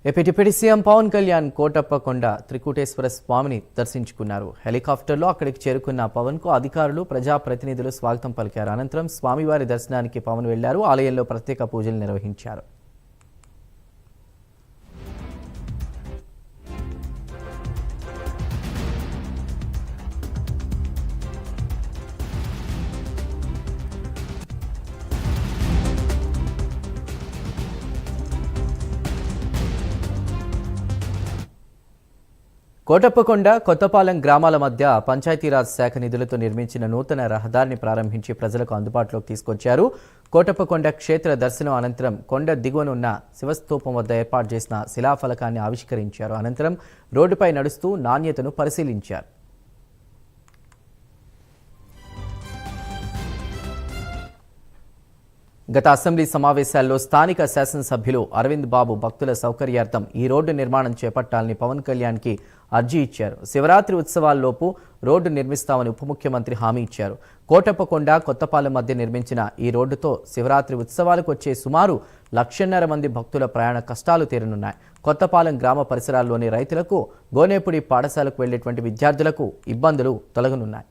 AP deputy CM Pawan Kalyan Kotappakonda Trikuteswara స్వామిని దర్శించుకున్నారు. హెలికాప్టర్లో అక్కడికి చేరుకున్న పవన్ కు అధికారులు, ప్రజాప్రతినిధులు స్వాగతం పలికారు. అనంతరం స్వామివారి దర్శనానికి పవన్ వెళ్లారు. ఆలయంలో ప్రత్యేక పూజలు నిర్వహించారు. కోటప్పకొండ, కొత్తపాలెం గ్రామాల మధ్య పంచాయతీరాజ్ శాఖ నిధులతో నిర్మించిన నూతన రహదారిని ప్రారంభించి ప్రజలకు అందుబాటులోకి తీసుకొచ్చారు. కోటప్పకొండ క్షేత్ర దర్శనం అనంతరం కొండ దిగువనున్న శివస్తూపం వద్ద ఏర్పాటు చేసిన శిలాఫలకాన్ని ఆవిష్కరించారు. అనంతరం రోడ్డుపై నడుస్తూ నాణ్యతను పరిశీలించారు. గత అసెంబ్లీ సమావేశాల్లో స్థానిక శాసనసభ్యులు అరవింద్ బాబు భక్తుల సౌకర్యార్థం ఈ రోడ్డు నిర్మాణం చేపట్టాలని పవన్ కళ్యాణ్కి అర్జీ ఇచ్చారు. శివరాత్రి ఉత్సవాల్లోపు రోడ్డు నిర్మిస్తామని ఉప ముఖ్యమంత్రి హామీ ఇచ్చారు. కోటప్పకొండ, కొత్తపాలెం మధ్య నిర్మించిన ఈ రోడ్డుతో శివరాత్రి ఉత్సవాలకు వచ్చే సుమారు 1,50,000 మంది భక్తుల ప్రయాణ కష్టాలు తీరనున్నాయి. కొత్తపాలెం గ్రామ పరిసరాల్లోని రైతులకు, గోనేపుడి పాఠశాలకు వెళ్లేటువంటి విద్యార్థులకు ఇబ్బందులు తొలగనున్నాయి.